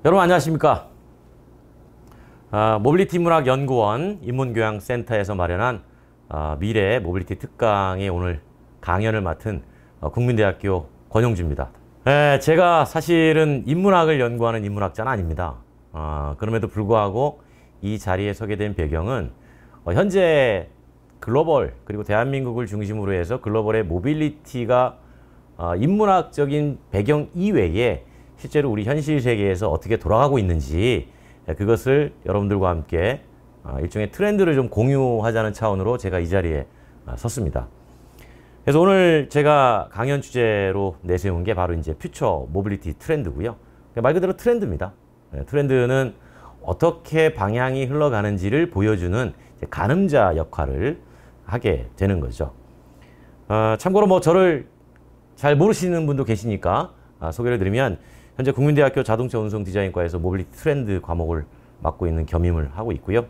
여러분 안녕하십니까? 모빌리티 문학연구원 인문교양센터에서 마련한 미래 모빌리티 특강의 오늘 강연을 맡은 국민대학교 권용주입니다. 제가 사실은 인문학을 연구하는 인문학자는 아닙니다. 그럼에도 불구하고 이 자리에 서게 된 배경은 현재 글로벌 그리고 대한민국을 중심으로 해서 글로벌의 모빌리티가 인문학적인 배경 이외에 실제로 우리 현실 세계에서 어떻게 돌아가고 있는지 그것을 여러분들과 함께 일종의 트렌드를 좀 공유하자는 차원으로 제가 이 자리에 섰습니다. 그래서 오늘 제가 강연 주제로 내세운 게 바로 이제 퓨처 모빌리티 트렌드고요. 말 그대로 트렌드입니다. 트렌드는 어떻게 방향이 흘러가는지를 보여주는 가늠자 역할을 하게 되는 거죠. 참고로 저를 잘 모르시는 분도 계시니까 소개를 드리면 현재 국민대학교 자동차 운송 디자인과에서 모빌리티 트렌드 과목을 맡고 있는 겸임을 하고 있고요.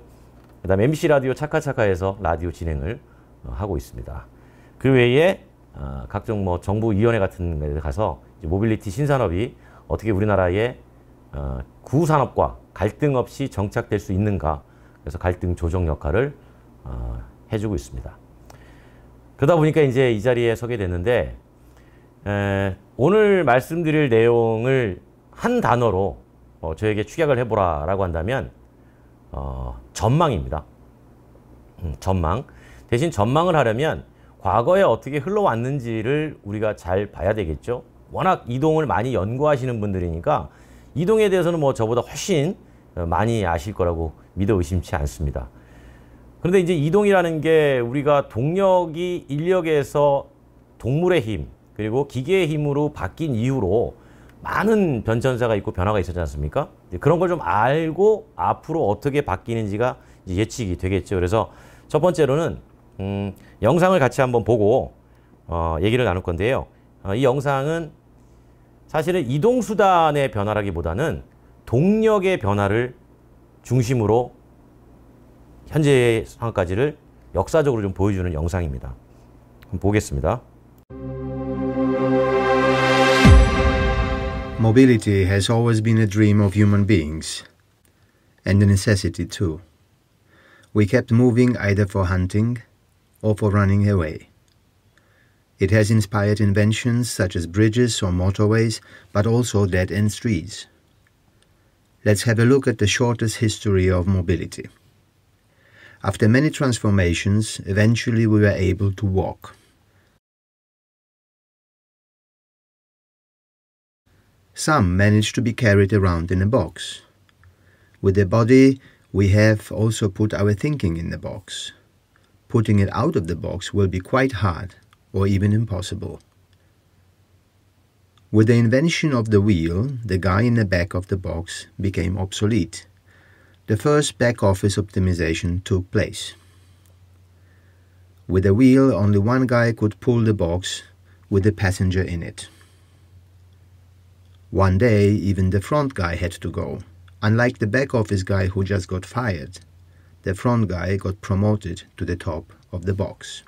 그 다음에 MBC 라디오 차카차카에서 라디오 진행을 하고 있습니다. 그 외에 각종 정부위원회 같은 데 가서 모빌리티 신산업이 어떻게 우리나라의 구산업과 갈등 없이 정착될 수 있는가, 그래서 갈등 조정 역할을 해주고 있습니다. 그러다 보니까 이제 이 자리에 서게 됐는데, 오늘 말씀드릴 내용을 한 단어로 저에게 축약을 해보라 라고 한다면 전망입니다. 전망. 대신 전망을 하려면 과거에 어떻게 흘러왔는지를 우리가 잘 봐야 되겠죠. 워낙 이동을 많이 연구하시는 분들이니까 이동에 대해서는 저보다 훨씬 많이 아실 거라고 믿어 의심치 않습니다. 그런데 이제 이동이라는 게 우리가 동력이 인력에서 동물의 힘, 그리고 기계의 힘으로 바뀐 이후로 많은 변천사가 있고 변화가 있었지 않습니까? 그런 걸 좀 알고 앞으로 어떻게 바뀌는지가 이제 예측이 되겠죠. 그래서 첫 번째로는 영상을 같이 한번 보고 얘기를 나눌 건데요. 이 영상은 사실은 이동수단의 변화라기보다는 동력의 변화를 중심으로 현재의 상황까지를 역사적으로 좀 보여주는 영상입니다. 한번 보겠습니다. Mobility has always been a dream of human beings, and a necessity too. We kept moving either for hunting or for running away. It has inspired inventions such as bridges or motorways, but also dead-end streets. Let's have a look at the shortest history of mobility. After many transformations, eventually we were able to walk. Some managed to be carried around in a box. With the body, we have also put our thinking in the box. Putting it out of the box will be quite hard, or even impossible. With the invention of the wheel, the guy in the back of the box became obsolete. The first back-office optimization took place. With the wheel, only one guy could pull the box with the passenger in it. One day, even the front guy had to go. Unlike the back office guy who just got fired, the front guy got promoted to the top of the box.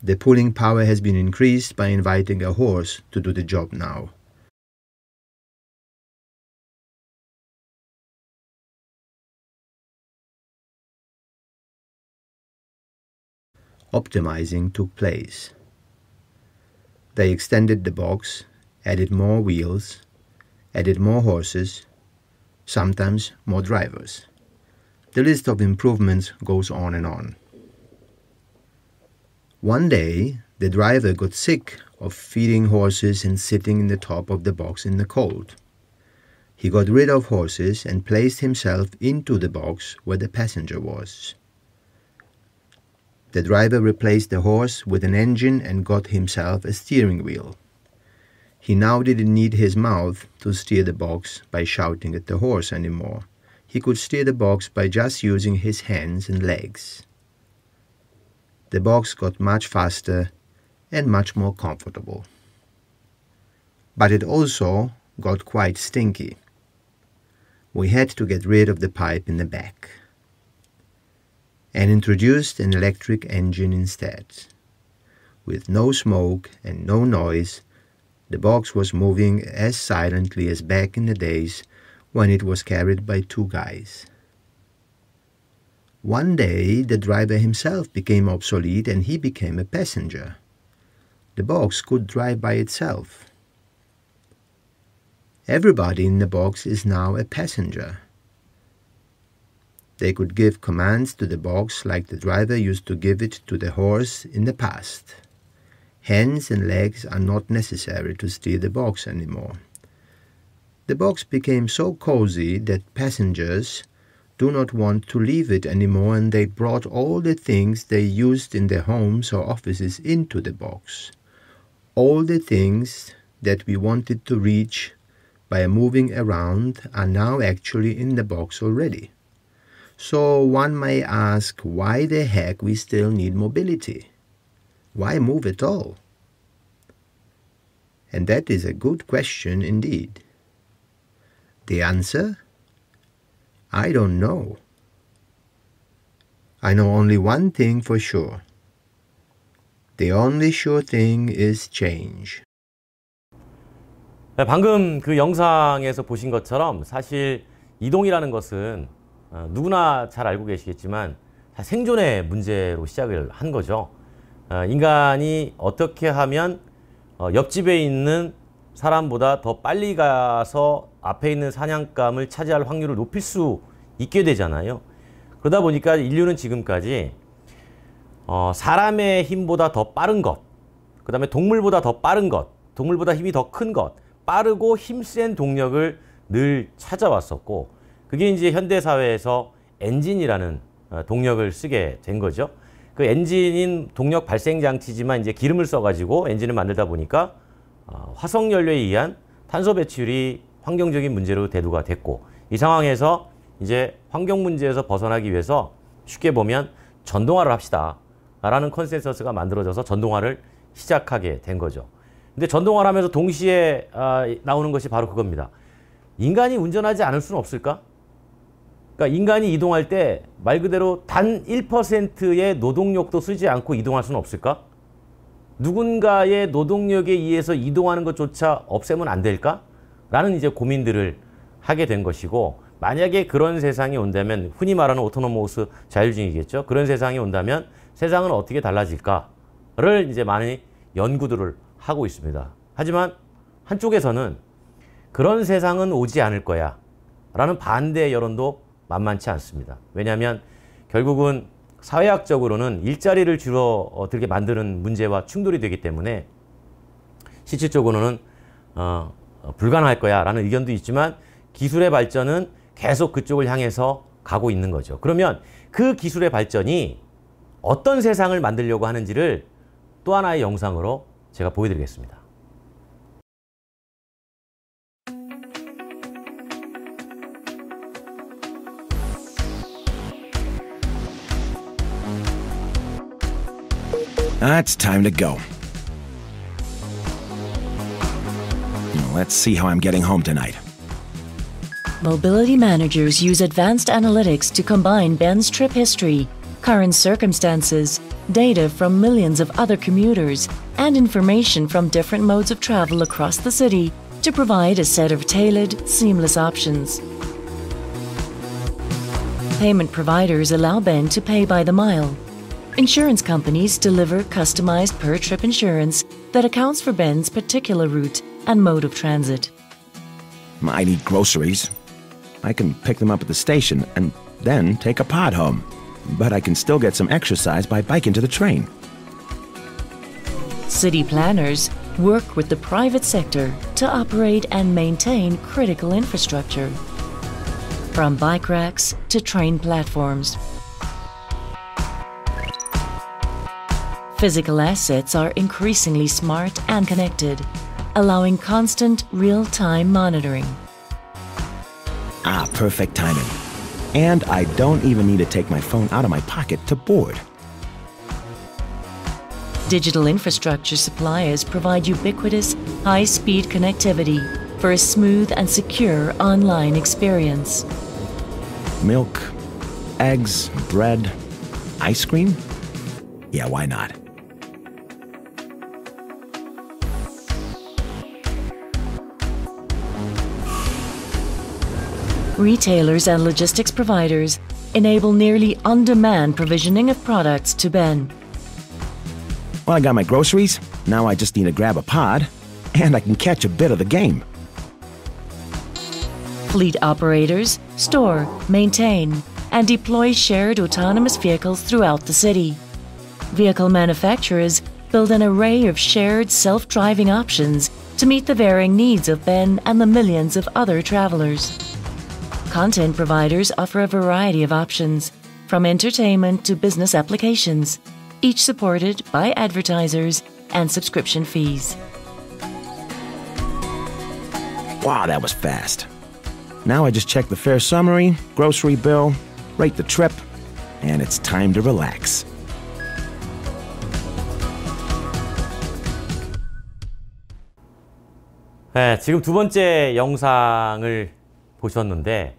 The pulling power has been increased by inviting a horse to do the job now. Optimizing took place. They extended the box, added more wheels, added more horses, sometimes more drivers. The list of improvements goes on and on. One day, the driver got sick of feeding horses and sitting in the top of the box in the cold. He got rid of horses and placed himself into the box where the passenger was. The driver replaced the horse with an engine and got himself a steering wheel. He now didn't need his mouth to steer the box by shouting at the horse anymore. He could steer the box by just using his hands and legs. The box got much faster and much more comfortable. But it also got quite stinky. We had to get rid of the pipe in the back and introduced an electric engine instead. With no smoke and no noise, The box was moving as silently as back in the days when it was carried by two guys. One day, the driver himself became obsolete and he became a passenger. The box could drive by itself. Everybody in the box is now a passenger. They could give commands to the box like the driver used to give it to the horse in the past. Hands and legs are not necessary to steer the box anymore. The box became so cozy that passengers do not want to leave it anymore, and they brought all the things they used in their homes or offices into the box. All the things that we wanted to reach by moving around are now actually in the box already. So one may ask why the heck we still need mobility. Why move at all? And that is a good question indeed. The answer? I don't know. I know only one thing for sure. The only sure thing is change. 방금 그 영상에서 보신 것처럼 사실 이동이라는 것은 누구나 잘 알고 계시겠지만 생존의 문제로 시작을 한 거죠. 인간이 어떻게 하면 옆집에 있는 사람보다 더 빨리 가서 앞에 있는 사냥감을 차지할 확률을 높일 수 있게 되잖아요. 그러다 보니까 인류는 지금까지 사람의 힘보다 더 빠른 것, 그 다음에 동물보다 더 빠른 것, 동물보다 힘이 더 큰 것, 빠르고 힘센 동력을 늘 찾아왔었고, 그게 이제 현대사회에서 엔진이라는 동력을 쓰게 된 거죠. 그 엔진인 동력 발생 장치지만 이제 기름을 써가지고 엔진을 만들다 보니까 화석 연료에 의한 탄소 배출이 환경적인 문제로 대두가 됐고, 이 상황에서 이제 환경 문제에서 벗어나기 위해서 쉽게 보면 전동화를 합시다 라는 컨센서스가 만들어져서 전동화를 시작하게 된 거죠. 근데 전동화를 하면서 동시에 나오는 것이 바로 그겁니다. 인간이 운전하지 않을 수는 없을까? 그러니까 인간이 이동할 때 말 그대로 단 1%의 노동력도 쓰지 않고 이동할 수는 없을까? 누군가의 노동력에 의해서 이동하는 것조차 없애면 안 될까? 라는 이제 고민들을 하게 된 것이고, 만약에 그런 세상이 온다면, 흔히 말하는 오토노머스 자율주행이겠죠. 그런 세상이 온다면 세상은 어떻게 달라질까를 이제 많이 연구들을 하고 있습니다. 하지만 한쪽에서는 그런 세상은 오지 않을 거야 라는 반대 여론도 만만치 않습니다. 왜냐하면 결국은 사회학적으로는 일자리를 줄어들게 만드는 문제와 충돌이 되기 때문에 실질적으로는 불가능할 거야 라는 의견도 있지만, 기술의 발전은 계속 그쪽을 향해서 가고 있는 거죠. 그러면 그 기술의 발전이 어떤 세상을 만들려고 하는지를 또 하나의 영상으로 제가 보여드리겠습니다. It's time to go. Let's see how I'm getting home tonight. Mobility managers use advanced analytics to combine Ben's trip history, current circumstances, data from millions of other commuters, and information from different modes of travel across the city to provide a set of tailored, seamless options. Payment providers allow Ben to pay by the mile. Insurance companies deliver customized per-trip insurance that accounts for Ben's particular route and mode of transit. I need groceries. I can pick them up at the station and then take a pod home. But I can still get some exercise by biking to the train. City planners work with the private sector to operate and maintain critical infrastructure, from bike racks to train platforms. Physical assets are increasingly smart and connected, allowing constant real-time monitoring. Perfect timing. And I don't even need to take my phone out of my pocket to board. Digital infrastructure suppliers provide ubiquitous, high-speed connectivity for a smooth and secure online experience. Milk, eggs, bread, ice cream? Yeah, why not? Retailers and logistics providers enable nearly on-demand provisioning of products to Ben. Well, I got my groceries. Now I just need to grab a pod, and I can catch a bit of the game. Fleet operators store, maintain, and deploy shared autonomous vehicles throughout the city. Vehicle manufacturers build an array of shared self-driving options to meet the varying needs of Ben and the millions of other travelers. Content providers offer a variety of options, from entertainment to business applications, each supported by advertisers and subscription fees. Wow, that was fast. Now I just check the fare summary, grocery bill, rate the trip, and it's time to relax. 네, 지금 두 번째 영상을 보셨는데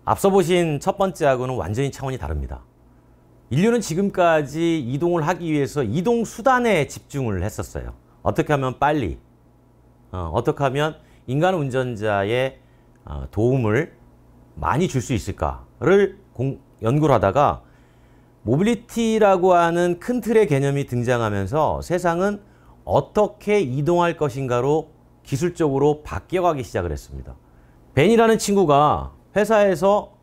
앞서 보신 첫 번째하고는 완전히 차원이 다릅니다. 인류는 지금까지 이동을 하기 위해서 이동 수단에 집중을 했었어요. 어떻게 하면 빨리, 어떻게 하면 인간 운전자의 도움을 많이 줄 수 있을까를 연구를 하다가 모빌리티라고 하는 큰 틀의 개념이 등장하면서 세상은 어떻게 이동할 것인가로 기술적으로 바뀌어가기 시작을 했습니다. 벤이라는 친구가 회사에서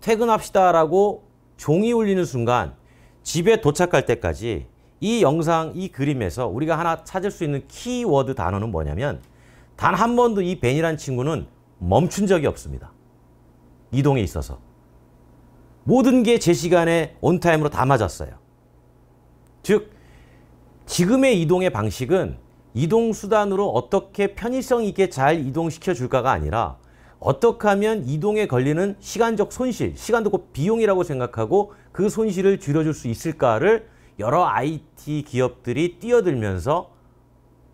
퇴근합시다라고 종이 울리는 순간 집에 도착할 때까지 이 영상, 이 그림에서 우리가 하나 찾을 수 있는 키워드 단어는 뭐냐면 단 한 번도 이 벤이라는 친구는 멈춘 적이 없습니다. 이동에 있어서. 모든 게 제 시간에 온타임으로 다 맞았어요. 즉, 지금의 이동의 방식은 이동수단으로 어떻게 편의성 있게 잘 이동시켜 줄까가 아니라 어떻게 하면 이동에 걸리는 시간적 손실, 시간도 곧 비용이라고 생각하고 그 손실을 줄여줄 수 있을까를 여러 IT 기업들이 뛰어들면서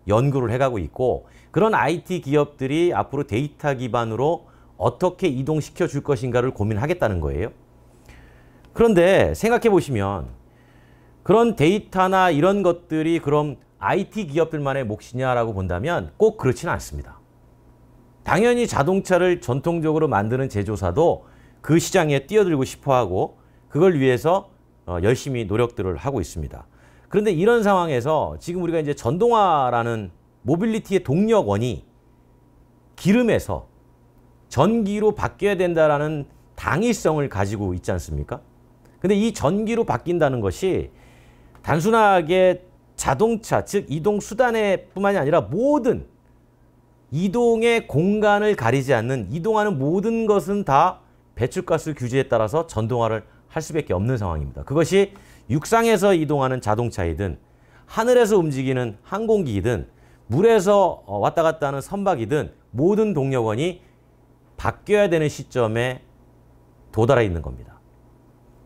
연구를 해가고 있고 그런 IT 기업들이 앞으로 데이터 기반으로 어떻게 이동시켜 줄 것인가를 고민하겠다는 거예요. 그런데 생각해 보시면 그런 데이터나 이런 것들이 그럼 IT 기업들만의 몫이냐라고 본다면 꼭 그렇지는 않습니다. 당연히 자동차를 전통적으로 만드는 제조사도 그 시장에 뛰어들고 싶어하고 그걸 위해서 열심히 노력들을 하고 있습니다. 그런데 이런 상황에서 지금 우리가 이제 전동화라는 모빌리티의 동력원이 기름에서 전기로 바뀌어야 된다라는 당위성을 가지고 있지 않습니까? 근데 이 전기로 바뀐다는 것이 단순하게 자동차, 즉 이동 수단에 뿐만이 아니라 모든 이동의 공간을 가리지 않는 이동하는 모든 것은 다 배출가스 규제에 따라서 전동화를 할 수밖에 없는 상황입니다. 그것이 육상에서 이동하는 자동차이든 하늘에서 움직이는 항공기이든 물에서 왔다 갔다 하는 선박이든 모든 동력원이 바뀌어야 되는 시점에 도달해 있는 겁니다.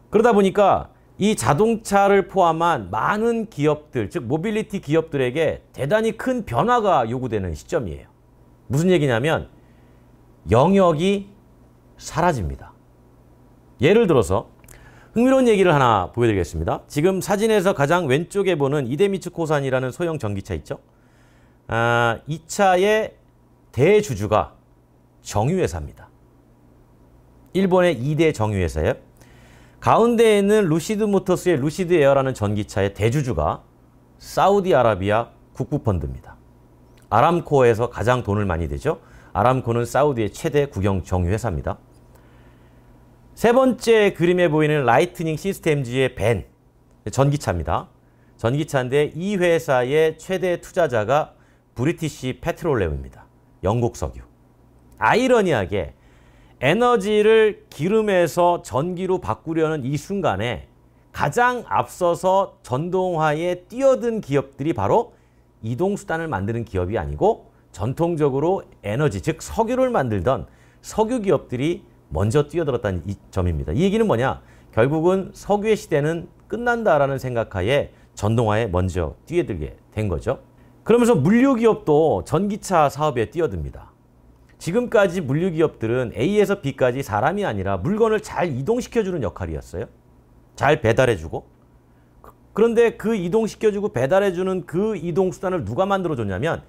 그러다 보니까 이 자동차를 포함한 많은 기업들, 즉 모빌리티 기업들에게 대단히 큰 변화가 요구되는 시점이에요. 무슨 얘기냐면 영역이 사라집니다. 예를 들어서 흥미로운 얘기를 하나 보여드리겠습니다. 지금 사진에서 가장 왼쪽에 보는 이데미츠 코산이라는 소형 전기차 있죠? 이 차의 대주주가 정유회사입니다. 일본의 2대 정유회사예요. 가운데에 있는 루시드 모터스의 루시드 에어라는 전기차의 대주주가 사우디아라비아 국부펀드입니다. 아람코에서 가장 돈을 많이 대죠. 아람코는 사우디의 최대 국영 정유회사입니다. 세 번째 그림에 보이는 라이트닝 시스템즈의 벤, 전기차입니다. 전기차인데 이 회사의 최대 투자자가 브리티시 페트롤레움입니다. 영국 석유. 아이러니하게 에너지를 기름에서 전기로 바꾸려는 이 순간에 가장 앞서서 전동화에 뛰어든 기업들이 바로 이동수단을 만드는 기업이 아니고 전통적으로 에너지, 즉 석유를 만들던 석유 기업들이 먼저 뛰어들었다는 이 점입니다. 이 얘기는 뭐냐? 결국은 석유의 시대는 끝난다라는 생각하에 전동화에 먼저 뛰어들게 된 거죠. 그러면서 물류기업도 전기차 사업에 뛰어듭니다. 지금까지 물류기업들은 A에서 B까지 사람이 아니라 물건을 잘 이동시켜주는 역할이었어요. 잘 배달해주고. 그런데 그 이동시켜주고 배달해주는 그 이동수단을 누가 만들어줬냐면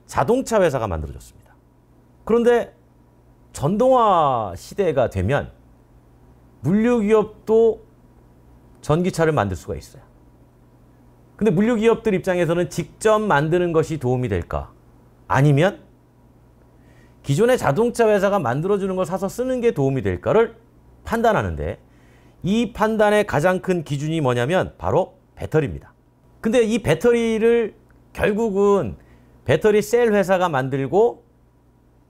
자동차 회사가 만들어줬습니다. 그런데 전동화 시대가 되면 물류기업도 전기차를 만들 수가 있어요. 근데 물류기업들 입장에서는 직접 만드는 것이 도움이 될까? 아니면 기존의 자동차 회사가 만들어주는 걸 사서 쓰는 게 도움이 될까를 판단하는데, 이 판단의 가장 큰 기준이 뭐냐면 바로 배터리입니다. 근데 이 배터리를 결국은 배터리 셀 회사가 만들고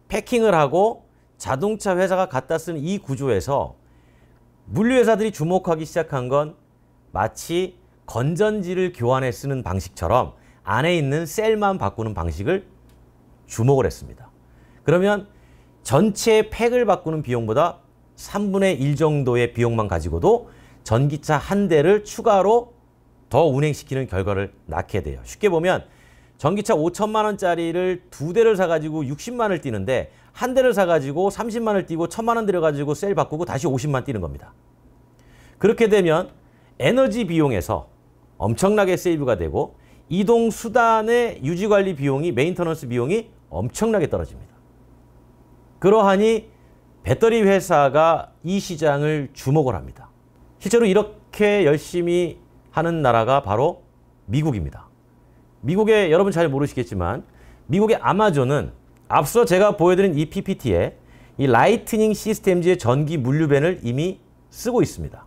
패킹을 하고 자동차 회사가 갖다 쓰는 이 구조에서 물류회사들이 주목하기 시작한 건 마치 건전지를 교환해 쓰는 방식처럼 안에 있는 셀만 바꾸는 방식을 주목을 했습니다. 그러면 전체 팩을 바꾸는 비용보다 3분의 1 정도의 비용만 가지고도 전기차 한 대를 추가로 더 운행시키는 결과를 낳게 돼요. 쉽게 보면 전기차 5천만 원짜리를 두 대를 사가지고 60만 원을 띄는데 한 대를 사가지고 30만 원을 띄고 1,000만 원 들여가지고 셀 바꾸고 다시 50만 띄는 겁니다. 그렇게 되면 에너지 비용에서 엄청나게 세이브가 되고 이동 수단의 유지관리 비용이, 메인터넌스 비용이 엄청나게 떨어집니다. 그러하니 배터리 회사가 이 시장을 주목을 합니다. 실제로 이렇게 열심히 하는 나라가 바로 미국입니다. 미국의, 여러분 잘 모르시겠지만 미국의 아마존은 앞서 제가 보여드린 이 PPT에 이 라이트닝 시스템즈의 전기 물류밴을 이미 쓰고 있습니다.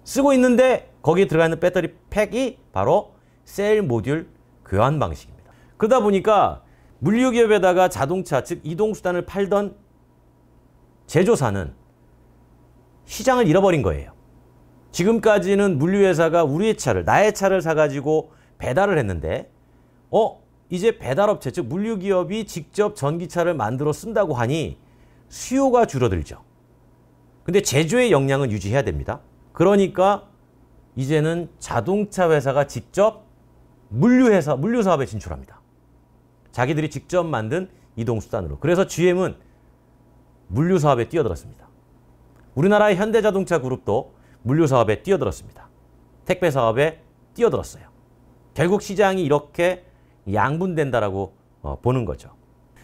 쓰고 있는데 거기에 들어가 있는 배터리 팩이 바로 셀 모듈 교환 방식입니다. 그러다 보니까 물류기업에다가 자동차, 즉 이동수단을 팔던 제조사는 시장을 잃어버린 거예요. 지금까지는 물류회사가 우리의 차를, 나의 차를 사가지고 배달을 했는데 이제 배달업체, 즉 물류기업이 직접 전기차를 만들어 쓴다고 하니 수요가 줄어들죠. 근데 제조의 역량은 유지해야 됩니다. 그러니까 이제는 자동차 회사가 직접 물류 사업에 진출합니다. 자기들이 직접 만든 이동수단으로. 그래서 GM은 물류 사업에 뛰어들었습니다. 우리나라의 현대자동차 그룹도 물류 사업에 뛰어들었습니다. 택배 사업에 뛰어들었어요. 결국 시장이 이렇게 양분된다라고 보는 거죠.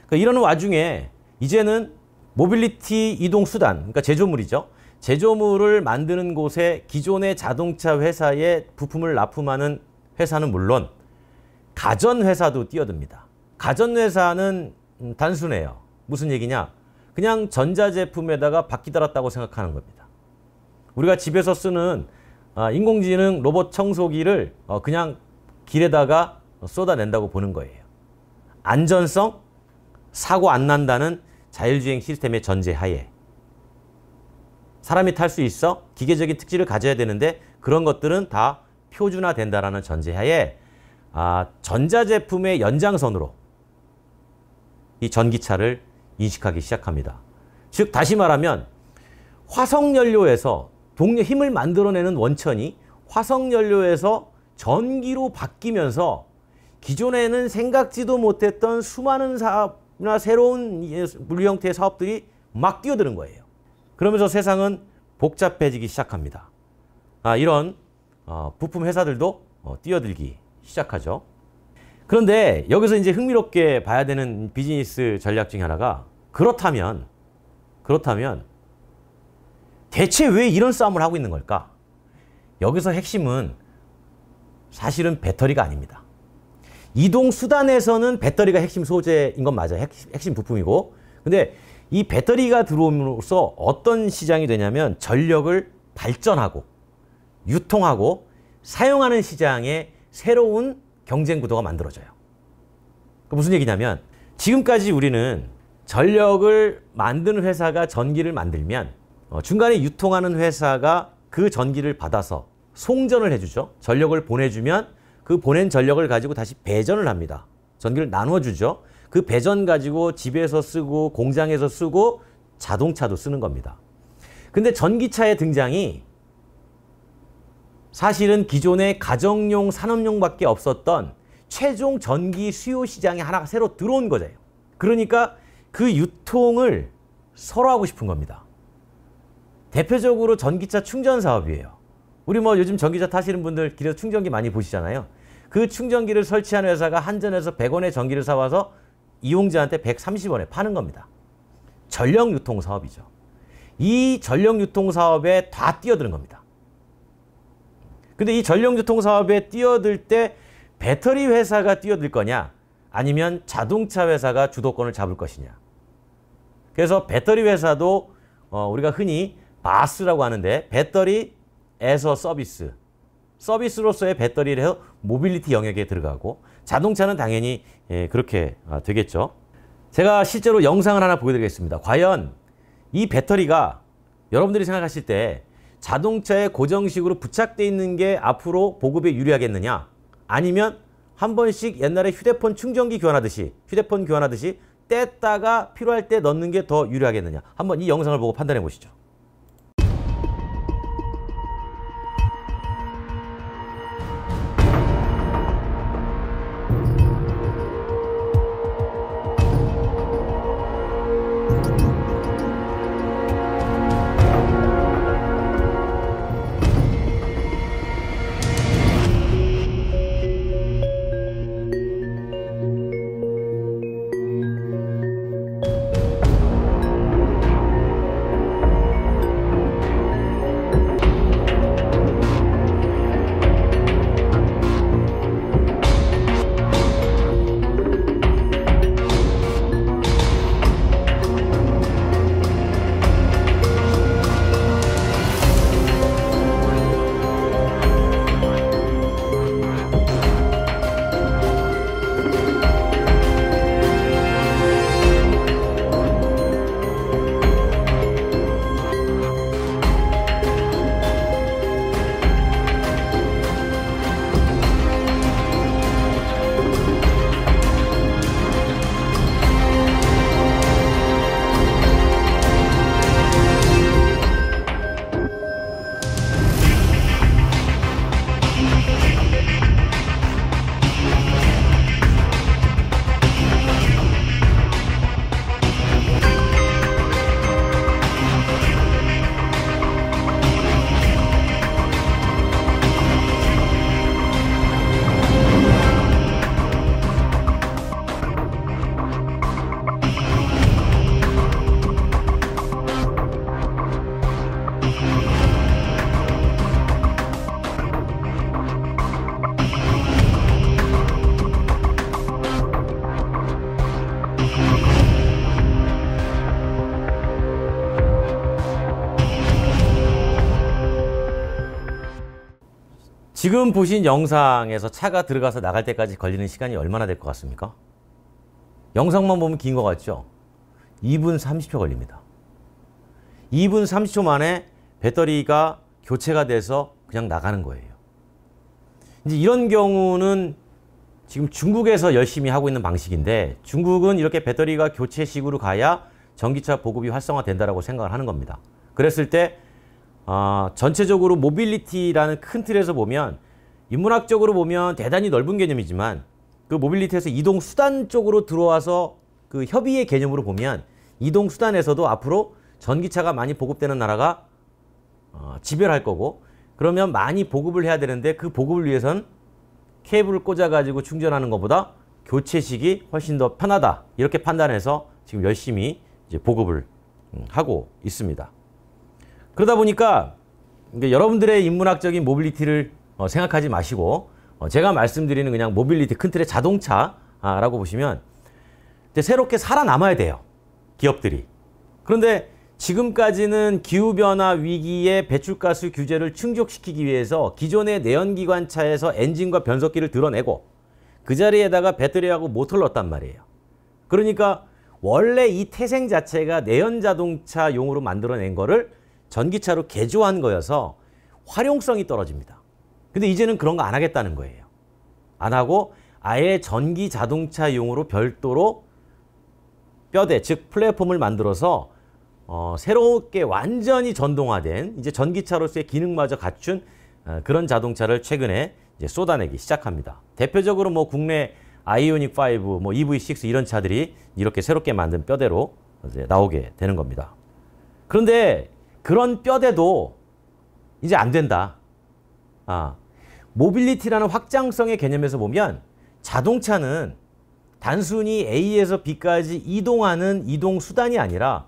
그러니까 이러는 와중에 이제는 모빌리티 이동수단, 그러니까 제조물이죠. 제조물을 만드는 곳에 기존의 자동차 회사에 부품을 납품하는 회사는 물론 가전회사도 뛰어듭니다. 가전회사는 단순해요. 무슨 얘기냐? 그냥 전자제품에다가 바퀴 달았다고 생각하는 겁니다. 우리가 집에서 쓰는 인공지능 로봇 청소기를 그냥 길에다가 쏟아낸다고 보는 거예요. 안전성, 사고 안 난다는 자율주행 시스템의 전제하에 사람이 탈 수 있어 기계적인 특질을 가져야 되는데 그런 것들은 다 표준화된다라는 전제하에 전자제품의 연장선으로 이 전기차를 인식하기 시작합니다. 즉 다시 말하면 화석연료에서 힘을 만들어내는 원천이 화석연료에서 전기로 바뀌면서 기존에는 생각지도 못했던 수많은 사업이나 새로운 물류 형태의 사업들이 막 뛰어드는 거예요. 그러면서 세상은 복잡해지기 시작합니다. 이런 부품 회사들도 뛰어들기 시작하죠. 그런데 여기서 이제 흥미롭게 봐야 되는 비즈니스 전략 중에 하나가 그렇다면 대체 왜 이런 싸움을 하고 있는 걸까? 여기서 핵심은 사실은 배터리가 아닙니다. 이동수단에서는 배터리가 핵심 소재인 건 맞아요. 핵심 부품이고. 근데 이 배터리가 들어옴으로써 어떤 시장이 되냐면 전력을 발전하고 유통하고 사용하는 시장에 새로운 경쟁 구도가 만들어져요. 무슨 얘기냐면 지금까지 우리는 전력을 만드는 회사가 전기를 만들면 중간에 유통하는 회사가 그 전기를 받아서 송전을 해주죠. 전력을 보내주면 그 보낸 전력을 가지고 다시 배전을 합니다. 전기를 나눠주죠. 그 배전 가지고 집에서 쓰고 공장에서 쓰고 자동차도 쓰는 겁니다. 근데 전기차의 등장이 사실은 기존의 가정용, 산업용밖에 없었던 최종 전기 수요 시장에 하나가 새로 들어온 거예요. 그러니까 그 유통을 서로 하고 싶은 겁니다. 대표적으로 전기차 충전 사업이에요. 우리 요즘 전기차 타시는 분들 길에서 충전기 많이 보시잖아요. 그 충전기를 설치한 회사가 한전에서 100원에 전기를 사와서 이용자한테 130원에 파는 겁니다. 전력 유통 사업이죠. 이 전력 유통 사업에 다 뛰어드는 겁니다. 근데 이 전력 유통 사업에 뛰어들 때 배터리 회사가 뛰어들 거냐, 아니면 자동차 회사가 주도권을 잡을 것이냐. 그래서 배터리 회사도 우리가 흔히 바스라고 하는데, 배터리 에서 서비스로서의 배터리를 해서 모빌리티 영역에 들어가고, 자동차는 당연히 그렇게 되겠죠. 제가 실제로 영상을 하나 보여드리겠습니다. 과연 이 배터리가 여러분들이 생각하실 때 자동차에 고정식으로 부착되어 있는 게 앞으로 보급에 유리하겠느냐, 아니면 한 번씩 옛날에 휴대폰 충전기 교환하듯이 뗐다가 필요할 때 넣는 게 더 유리하겠느냐. 한번 이 영상을 보고 판단해 보시죠. 지금 보신 영상에서 차가 들어가서 나갈 때까지 걸리는 시간이 얼마나 될 것 같습니까? 영상만 보면 긴 것 같죠? 2분 30초 걸립니다. 2분 30초 만에 배터리가 교체가 돼서 그냥 나가는 거예요. 이제 이런 경우는 지금 중국에서 열심히 하고 있는 방식인데, 중국은 이렇게 배터리가 교체식으로 가야 전기차 보급이 활성화된다라고 생각을 하는 겁니다. 그랬을 때 전체적으로 모빌리티라는 큰 틀에서 보면, 인문학적으로 보면 대단히 넓은 개념이지만, 그 모빌리티에서 이동수단 쪽으로 들어와서 그 협의의 개념으로 보면, 이동수단에서도 앞으로 전기차가 많이 보급되는 나라가 지별할 거고, 그러면 많이 보급을 해야 되는데, 그 보급을 위해선 케이블을 꽂아가지고 충전하는 것보다 교체식이 훨씬 더 편하다, 이렇게 판단해서 지금 열심히 이제 보급을 하고 있습니다. 그러다 보니까 여러분들의 인문학적인 모빌리티를 생각하지 마시고, 제가 말씀드리는 그냥 모빌리티 큰 틀의 자동차라고 보시면 이제 새롭게 살아남아야 돼요, 기업들이. 그런데 지금까지는 기후변화 위기에 배출가스 규제를 충족시키기 위해서 기존의 내연기관차에서 엔진과 변속기를 드러내고 그 자리에다가 배터리하고 모터를 넣었단 말이에요. 그러니까 원래 이 태생 자체가 내연자동차용으로 만들어낸 거를 전기차로 개조한 거여서 활용성이 떨어집니다. 근데 이제는 그런 거 안 하겠다는 거예요. 안 하고 아예 전기 자동차용으로 별도로 뼈대, 즉 플랫폼을 만들어서 새롭게 완전히 전동화된, 이제 전기차로서의 기능마저 갖춘 그런 자동차를 최근에 이제 쏟아내기 시작합니다. 대표적으로 뭐 국내 아이오닉 5, 뭐 EV6 이런 차들이 이렇게 새롭게 만든 뼈대로 이제 나오게 되는 겁니다. 그런데 그런 뼈대도 이제 안 된다. 모빌리티라는 확장성의 개념에서 보면 자동차는 단순히 A에서 B까지 이동하는 이동수단이 아니라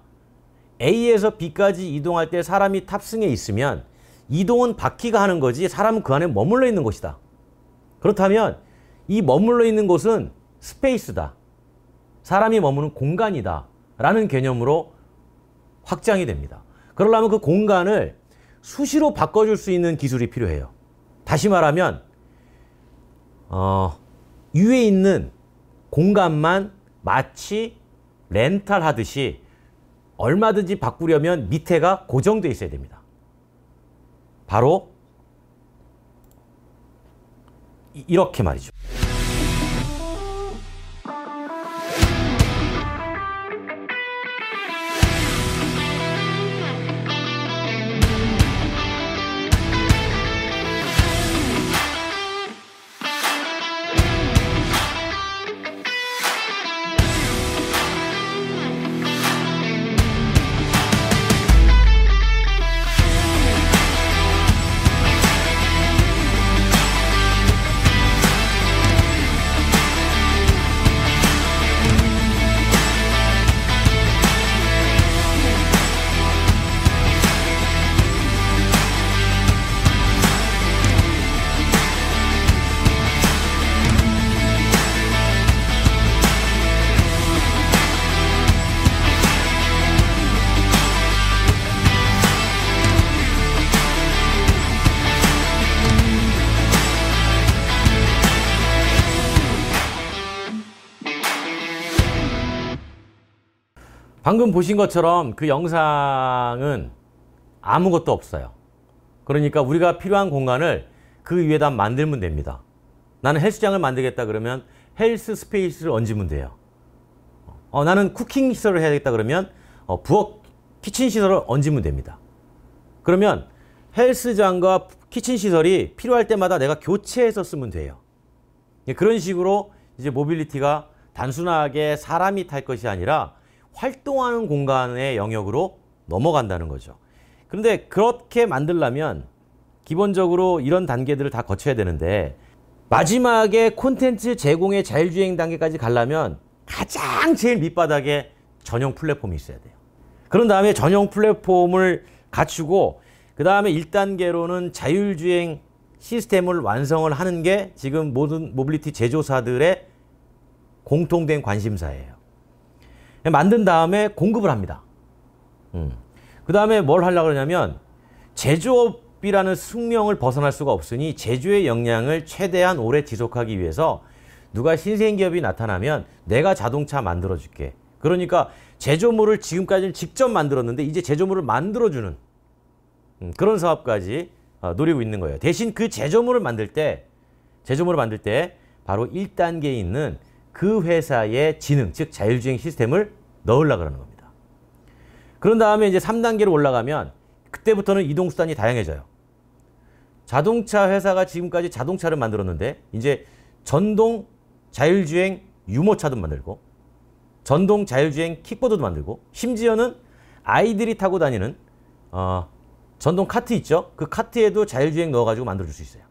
A에서 B까지 이동할 때 사람이 탑승해 있으면 이동은 바퀴가 하는 거지 사람은 그 안에 머물러 있는 것이다. 그렇다면 이 머물러 있는 곳은 스페이스다. 사람이 머무는 공간이다. 라는 개념으로 확장이 됩니다. 그러려면 그 공간을 수시로 바꿔줄 수 있는 기술이 필요해요. 다시 말하면 위에 있는 공간만 마치 렌탈하듯이 얼마든지 바꾸려면 밑에가 고정되어 있어야 됩니다. 바로 이렇게 말이죠. 방금 보신 것처럼 그 영상은 아무것도 없어요. 그러니까 우리가 필요한 공간을 그 위에다 만들면 됩니다. 나는 헬스장을 만들겠다 그러면 헬스 스페이스를 얹으면 돼요. 나는 쿠킹 시설을 해야겠다 그러면 부엌 키친 시설을 얹으면 됩니다. 그러면 헬스장과 키친 시설이 필요할 때마다 내가 교체해서 쓰면 돼요. 그런 식으로 이제 모빌리티가 단순하게 사람이 탈 것이 아니라 활동하는 공간의 영역으로 넘어간다는 거죠. 그런데 그렇게 만들려면 기본적으로 이런 단계들을 다 거쳐야 되는데 마지막에 콘텐츠 제공의 자율주행 단계까지 가려면 가장 제일 밑바닥에 전용 플랫폼이 있어야 돼요. 그런 다음에 전용 플랫폼을 갖추고 그 다음에 1단계로는 자율주행 시스템을 완성을 하는 게 지금 모든 모빌리티 제조사들의 공통된 관심사예요. 만든 다음에 공급을 합니다. 그 다음에 뭘 하려고 그러냐면 제조업이라는 숙명을 벗어날 수가 없으니 제조의 역량을 최대한 오래 지속하기 위해서 누가 신생기업이 나타나면 내가 자동차 만들어줄게. 그러니까 제조물을 지금까지는 직접 만들었는데 이제 제조물을 만들어주는 그런 사업까지 노리고 있는 거예요. 대신 그 제조물을 만들 때 바로 1단계에 있는 그 회사의 지능, 즉 자율주행 시스템을 넣으려고 그러는 겁니다. 그런 다음에 이제 3단계로 올라가면 그때부터는 이동수단이 다양해져요. 자동차 회사가 지금까지 자동차를 만들었는데 이제 전동 자율주행 유모차도 만들고 전동 자율주행 킥보드도 만들고 심지어는 아이들이 타고 다니는 전동 카트 있죠? 그 카트에도 자율주행 넣어가지고 만들어줄 수 있어요.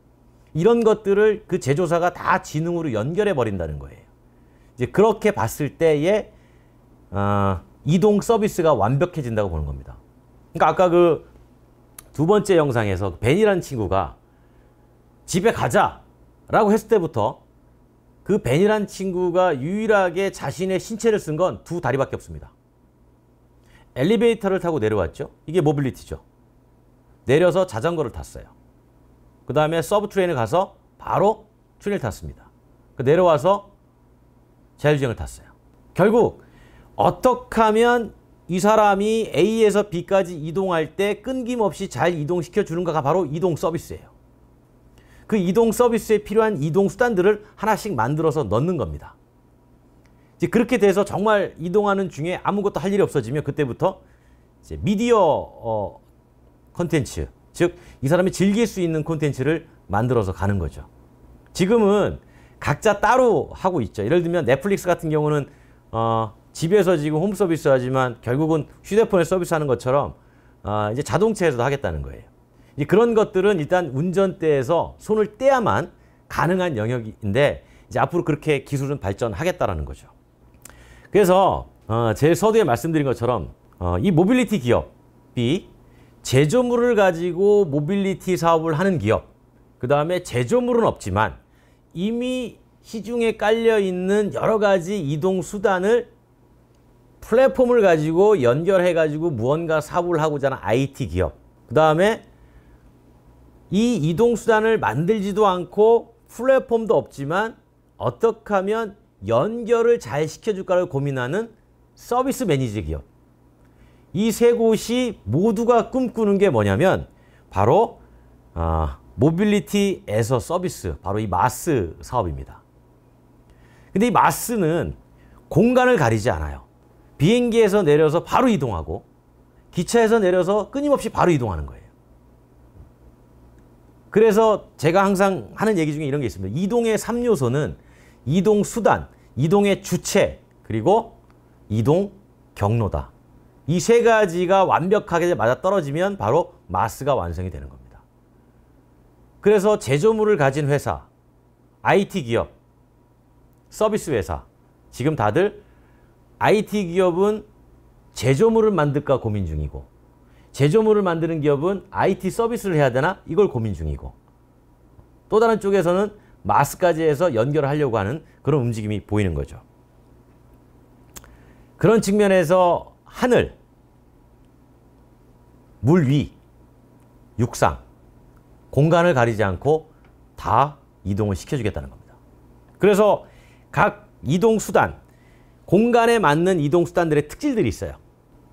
이런 것들을 그 제조사가 다 지능으로 연결해 버린다는 거예요. 이제 그렇게 봤을 때에 이동 서비스가 완벽해진다고 보는 겁니다. 그러니까 아까 그 두 번째 영상에서 벤이라는 친구가 집에 가자라고 했을 때부터 그 벤이라는 친구가 유일하게 자신의 신체를 쓴 건 두 다리밖에 없습니다. 엘리베이터를 타고 내려왔죠. 이게 모빌리티죠. 내려서 자전거를 탔어요. 그 다음에 서브 트레인을 가서 바로 트레인을 탔습니다. 내려와서 자율주행을 탔어요. 결국 어떻게 하면 이 사람이 A에서 B까지 이동할 때 끊김없이 잘 이동시켜 주는가가 바로 이동 서비스예요. 그 이동 서비스에 필요한 이동 수단들을 하나씩 만들어서 넣는 겁니다. 이제 그렇게 돼서 정말 이동하는 중에 아무것도 할 일이 없어지면 그때부터 이제 미디어 콘텐츠, 즉 이 사람이 즐길 수 있는 콘텐츠를 만들어서 가는 거죠. 지금은 각자 따로 하고 있죠. 예를 들면 넷플릭스 같은 경우는 집에서 지금 홈 서비스 하지만 결국은 휴대폰에 서비스하는 것처럼 이제 자동차에서도 하겠다는 거예요. 이제 그런 것들은 일단 운전대에서 손을 떼야만 가능한 영역인데 이제 앞으로 그렇게 기술은 발전하겠다라는 거죠. 그래서 제일 서두에 말씀드린 것처럼 이 모빌리티 기업이 제조물을 가지고 모빌리티 사업을 하는 기업, 그 다음에 제조물은 없지만 이미 시중에 깔려 있는 여러 가지 이동 수단을 플랫폼을 가지고 연결해 가지고 무언가 사업을 하고자 하는 IT 기업, 그 다음에 이 이동 수단을 만들지도 않고 플랫폼도 없지만 어떻게 하면 연결을 잘 시켜줄까를 고민하는 서비스 매니저 기업, 이 세 곳이 모두가 꿈꾸는 게 뭐냐면 바로 모빌리티 에서 서비스, 바로 이 마스 사업입니다. 근데 이 마스는 공간을 가리지 않아요. 비행기에서 내려서 바로 이동하고 기차에서 내려서 끊임없이 바로 이동하는 거예요. 그래서 제가 항상 하는 얘기 중에 이런 게 있습니다. 이동의 3요소는 이동 수단, 이동의 주체, 그리고 이동 경로다. 이 세 가지가 완벽하게 맞아떨어지면 바로 마스가 완성이 되는 겁니다. 그래서 제조물을 가진 회사, IT 기업, 서비스 회사, 지금 다들 IT 기업은 제조물을 만들까 고민 중이고 제조물을 만드는 기업은 IT 서비스를 해야 되나 이걸 고민 중이고 또 다른 쪽에서는 마스까지 해서 연결하려고 하는 그런 움직임이 보이는 거죠. 그런 측면에서 하늘, 물 위, 육상, 공간을 가리지 않고 다 이동을 시켜주겠다는 겁니다. 그래서 각 이동수단, 공간에 맞는 이동수단들의 특질들이 있어요.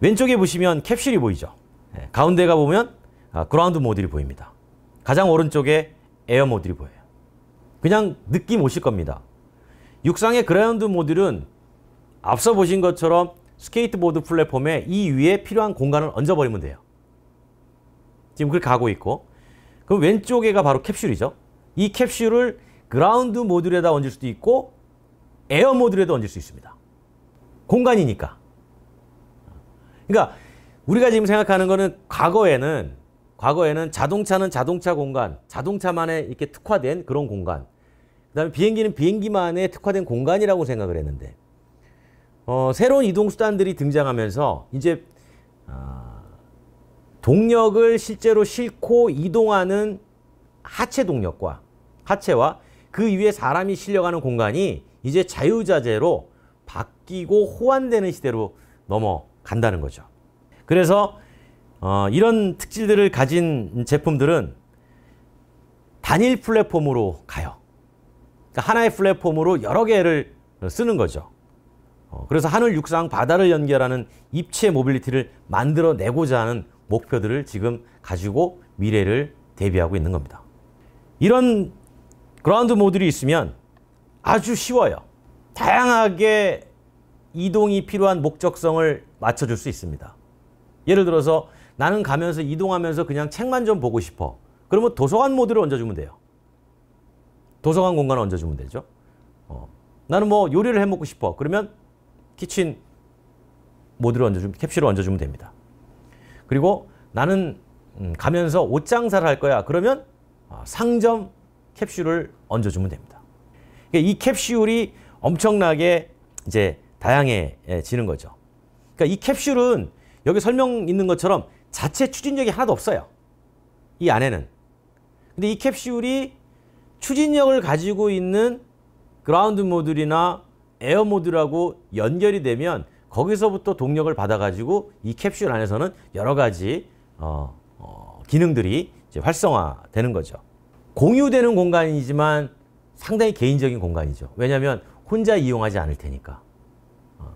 왼쪽에 보시면 캡슐이 보이죠. 가운데가 보면 그라운드 모듈이 보입니다. 가장 오른쪽에 에어 모듈이 보여요. 그냥 느낌 오실 겁니다. 육상의 그라운드 모듈은 앞서 보신 것처럼 스케이트보드 플랫폼에 이 위에 필요한 공간을 얹어버리면 돼요. 지금 그렇게 가고 있고, 그럼 왼쪽에가 바로 캡슐이죠. 이 캡슐을 그라운드 모듈에다 얹을 수도 있고 에어 모듈에도 얹을 수 있습니다. 공간이니까. 그러니까 우리가 지금 생각하는 거는 과거에는 자동차는 자동차 공간, 자동차만의 이렇게 특화된 그런 공간, 그다음에 비행기는 비행기만의 특화된 공간이라고 생각을 했는데 새로운 이동 수단들이 등장하면서 이제 동력을 실제로 싣고 이동하는 하체 동력과 하체와 그 위에 사람이 실려가는 공간이 이제 자유자재로 바뀌고 호환되는 시대로 넘어간다는 거죠. 그래서 이런 특질들을 가진 제품들은 단일 플랫폼으로 가요. 그러니까 하나의 플랫폼으로 여러 개를 쓰는 거죠. 그래서 하늘, 육상, 바다를 연결하는 입체 모빌리티를 만들어내고자 하는 목표들을 지금 가지고 미래를 대비하고 있는 겁니다. 이런 그라운드 모듈이 있으면 아주 쉬워요. 다양하게 이동이 필요한 목적성을 맞춰줄 수 있습니다. 예를 들어서 나는 가면서 이동하면서 그냥 책만 좀 보고 싶어. 그러면 도서관 모듈을 얹어주면 돼요. 도서관 공간을 얹어주면 되죠. 나는 뭐 요리를 해먹고 싶어. 그러면 키친 모듈을 얹어주면, 캡슐을 얹어주면 됩니다. 그리고 나는 가면서 옷 장사를 할 거야. 그러면 상점 캡슐을 얹어주면 됩니다. 이 캡슐이 엄청나게 이제 다양해지는 거죠. 그러니까 이 캡슐은 여기 설명 있는 것처럼 자체 추진력이 하나도 없어요. 이 안에는. 근데 이 캡슐이 추진력을 가지고 있는 그라운드 모듈이나 에어 모듈하고 연결이 되면 거기서부터 동력을 받아가지고 이 캡슐 안에서는 여러 가지 기능들이 이제 활성화되는 거죠. 공유되는 공간이지만 상당히 개인적인 공간이죠. 왜냐하면 혼자 이용하지 않을 테니까.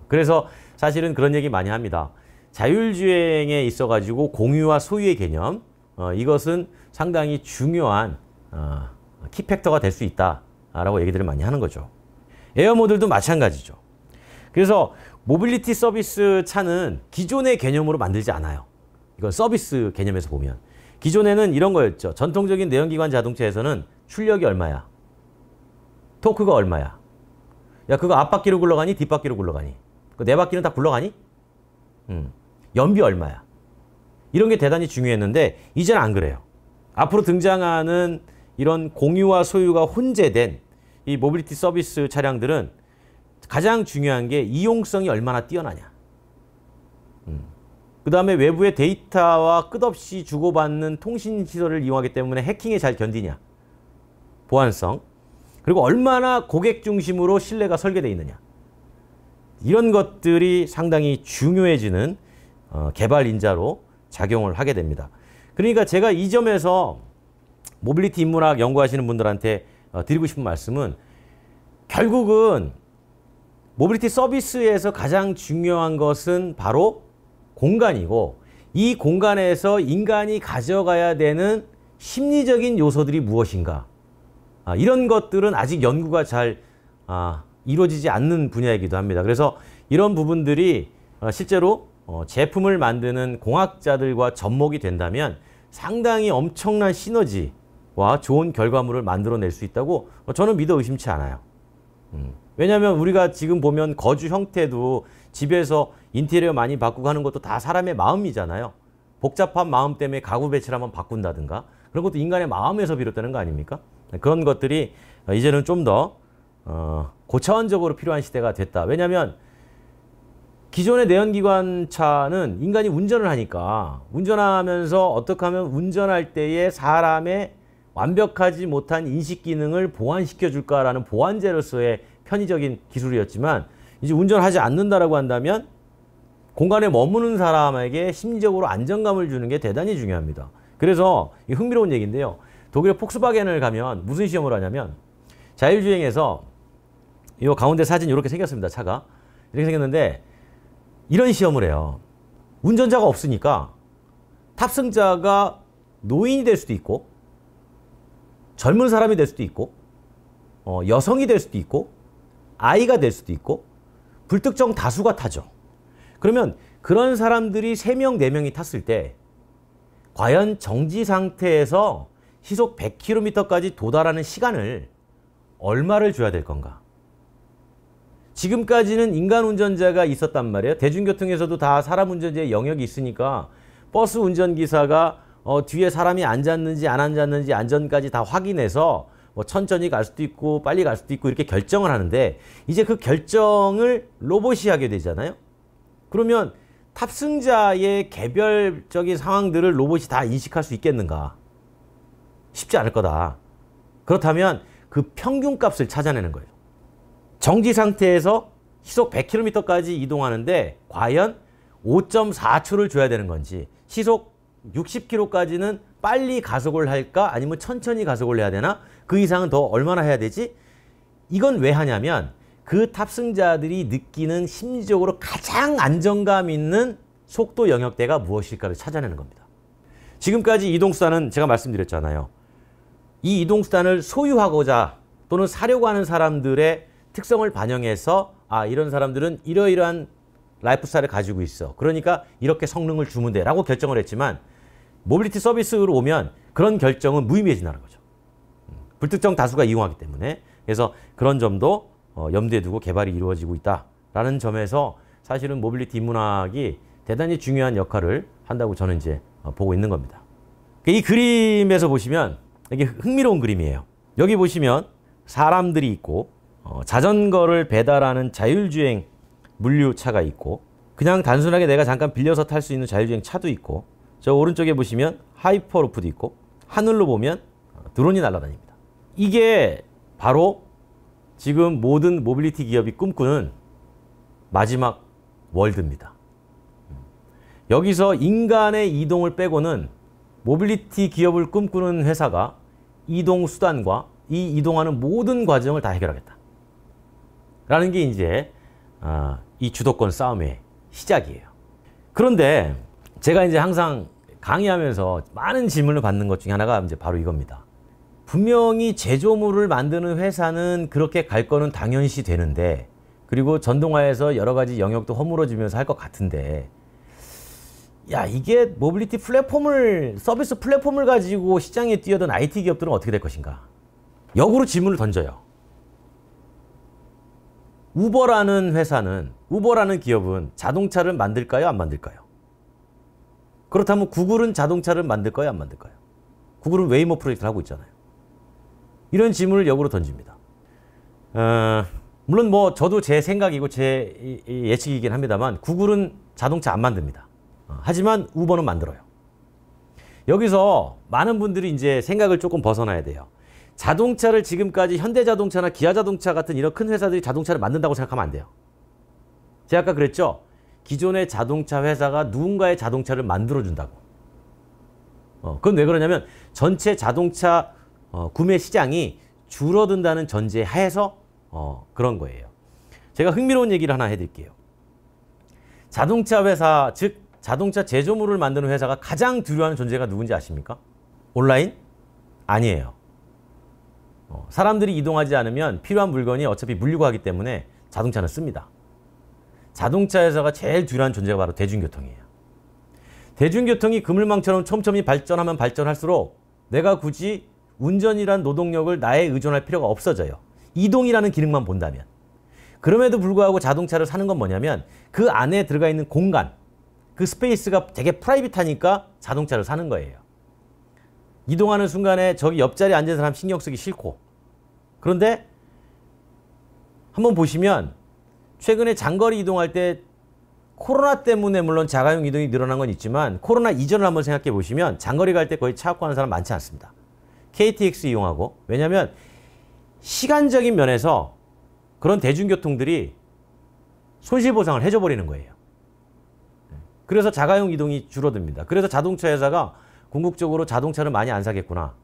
그래서 사실은 그런 얘기 많이 합니다. 자율주행에 있어가지고 공유와 소유의 개념, 이것은 상당히 중요한 키팩터가 될 수 있다라고 얘기들을 많이 하는 거죠. 에어 모듈도 마찬가지죠. 그래서 모빌리티 서비스 차는 기존의 개념으로 만들지 않아요. 이건 서비스 개념에서 보면. 기존에는 이런 거였죠. 전통적인 내연기관 자동차에서는 출력이 얼마야? 토크가 얼마야? 야, 그거 앞바퀴로 굴러가니? 뒷바퀴로 굴러가니? 그 네 바퀴는 다 굴러가니? 연비 얼마야? 이런 게 대단히 중요했는데 이제는 안 그래요. 앞으로 등장하는 이런 공유와 소유가 혼재된 이 모빌리티 서비스 차량들은 가장 중요한 게 이용성이 얼마나 뛰어나냐. 그 다음에 외부의 데이터와 끝없이 주고받는 통신 시설을 이용하기 때문에 해킹에 잘 견디냐. 보안성. 그리고 얼마나 고객 중심으로 신뢰가 설계되어 있느냐. 이런 것들이 상당히 중요해지는 개발 인자로 작용을 하게 됩니다. 그러니까 제가 이 점에서 모빌리티 인문학 연구하시는 분들한테 드리고 싶은 말씀은 결국은 모빌리티 서비스에서 가장 중요한 것은 바로 공간이고 이 공간에서 인간이 가져가야 되는 심리적인 요소들이 무엇인가. 이런 것들은 아직 연구가 잘 이루어지지 않는 분야이기도 합니다. 그래서 이런 부분들이 실제로 제품을 만드는 공학자들과 접목이 된다면 상당히 엄청난 시너지와 좋은 결과물을 만들어낼 수 있다고 저는 믿어 의심치 않아요. 왜냐하면 우리가 지금 보면 거주 형태도 집에서 인테리어 많이 바꾸고 하는 것도 다 사람의 마음이잖아요. 복잡한 마음 때문에 가구 배치를 한번 바꾼다든가 그런 것도 인간의 마음에서 비롯되는 거 아닙니까? 그런 것들이 이제는 좀 더 고차원적으로 필요한 시대가 됐다. 왜냐하면 기존의 내연기관차는 인간이 운전을 하니까 운전하면서 어떻게 하면 운전할 때에 사람의 완벽하지 못한 인식 기능을 보완시켜 줄까라는 보완제로서의 편의적인 기술이었지만 이제 운전하지 않는다라고 한다면 공간에 머무는 사람에게 심리적으로 안정감을 주는 게 대단히 중요합니다. 그래서 흥미로운 얘기인데요. 독일의 폭스바겐을 가면 무슨 시험을 하냐면 자율주행에서 이 가운데 사진 이렇게 생겼습니다. 차가 이렇게 생겼는데 이런 시험을 해요. 운전자가 없으니까 탑승자가 노인이 될 수도 있고 젊은 사람이 될 수도 있고 여성이 될 수도 있고 아이가 될 수도 있고 불특정 다수가 타죠. 그러면 그런 사람들이 3명, 4명이 탔을 때 과연 정지 상태에서 시속 100km까지 도달하는 시간을 얼마를 줘야 될 건가? 지금까지는 인간 운전자가 있었단 말이에요. 대중교통에서도 다 사람 운전자의 영역이 있으니까 버스 운전기사가 뒤에 사람이 앉았는지 안 앉았는지 안전까지 다 확인해서 뭐 천천히 갈 수도 있고 빨리 갈 수도 있고 이렇게 결정을 하는데 이제 그 결정을 로봇이 하게 되잖아요. 그러면 탑승자의 개별적인 상황들을 로봇이 다 인식할 수 있겠는가? 쉽지 않을 거다. 그렇다면 그 평균값을 찾아내는 거예요. 정지 상태에서 시속 100km까지 이동하는데 과연 5.4초를 줘야 되는 건지 시속 60km까지는 빨리 가속을 할까 아니면 천천히 가속을 해야 되나 그 이상은 더 얼마나 해야 되지? 이건 왜 하냐면 그 탑승자들이 느끼는 심리적으로 가장 안정감 있는 속도 영역대가 무엇일까를 찾아내는 겁니다. 지금까지 이동수단은 제가 말씀드렸잖아요. 이 이동수단을 소유하고자 또는 사려고 하는 사람들의 특성을 반영해서 이런 사람들은 이러이러한 라이프 스타일을 가지고 있어. 그러니까 이렇게 성능을 주면 돼 라고 결정을 했지만 모빌리티 서비스로 오면 그런 결정은 무의미해진다는 거죠. 불특정 다수가 이용하기 때문에. 그래서 그런 점도 염두에 두고 개발이 이루어지고 있다라는 점에서 사실은 모빌리티 인문학이 대단히 중요한 역할을 한다고 저는 이제 보고 있는 겁니다. 이 그림에서 보시면 이게 흥미로운 그림이에요. 여기 보시면 사람들이 있고 자전거를 배달하는 자율주행 물류차가 있고 그냥 단순하게 내가 잠깐 빌려서 탈 수 있는 자율주행 차도 있고 저 오른쪽에 보시면 하이퍼루프도 있고 하늘로 보면 드론이 날아다닙니다. 이게 바로 지금 모든 모빌리티 기업이 꿈꾸는 마지막 월드입니다. 여기서 인간의 이동을 빼고는 모빌리티 기업을 꿈꾸는 회사가 이동 수단과 이 이동하는 모든 과정을 다 해결하겠다. 라는 게 이제 이 주도권 싸움의 시작이에요. 그런데 제가 이제 항상 강의하면서 많은 질문을 받는 것 중에 하나가 이제 바로 이겁니다. 분명히 제조물을 만드는 회사는 그렇게 갈 거는 당연시 되는데 그리고 전동화에서 여러 가지 영역도 허물어지면서 할 것 같은데 야 이게 모빌리티 플랫폼을 서비스 플랫폼을 가지고 시장에 뛰어든 IT 기업들은 어떻게 될 것인가? 역으로 질문을 던져요. 우버라는 회사는 우버라는 기업은 자동차를 만들까요? 안 만들까요? 그렇다면 구글은 자동차를 만들까요? 안 만들까요? 구글은 웨이모 프로젝트를 하고 있잖아요. 이런 질문을 역으로 던집니다. 물론 뭐 저도 제 생각이고 제 예측이긴 합니다만 구글은 자동차 안 만듭니다. 하지만 우버는 만들어요. 여기서 많은 분들이 이제 생각을 조금 벗어나야 돼요. 자동차를 지금까지 현대자동차나 기아자동차 같은 이런 큰 회사들이 자동차를 만든다고 생각하면 안 돼요. 제가 아까 그랬죠. 기존의 자동차 회사가 누군가의 자동차를 만들어준다고. 그건 왜 그러냐면 전체 자동차 구매 시장이 줄어든다는 전제 하에서 그런 거예요. 제가 흥미로운 얘기를 하나 해드릴게요. 자동차 회사, 즉 자동차 제조물을 만드는 회사가 가장 두려워하는 존재가 누군지 아십니까? 온라인? 아니에요. 사람들이 이동하지 않으면 필요한 물건이 어차피 물리고 하기 때문에 자동차는 씁니다. 자동차 회사가 제일 두려워하는 존재가 바로 대중교통이에요. 대중교통이 그물망처럼 촘촘히 발전하면 발전할수록 내가 굳이 운전이란 노동력을 나에 의존할 필요가 없어져요. 이동이라는 기능만 본다면. 그럼에도 불구하고 자동차를 사는 건 뭐냐면 그 안에 들어가 있는 공간, 그 스페이스가 되게 프라이빗하니까 자동차를 사는 거예요. 이동하는 순간에 저기 옆자리에 앉은 사람 신경 쓰기 싫고. 그런데 한번 보시면 최근에 장거리 이동할 때 코로나 때문에 물론 자가용 이동이 늘어난 건 있지만 코로나 이전을 한번 생각해 보시면 장거리 갈 때 거의 차 갖고 가는 사람 많지 않습니다. KTX 이용하고. 왜냐하면 시간적인 면에서 그런 대중교통들이 손실보상을 해줘 버리는 거예요. 그래서 자가용 이동이 줄어듭니다. 그래서 자동차 회사가 궁극적으로 자동차를 많이 안 사겠구나.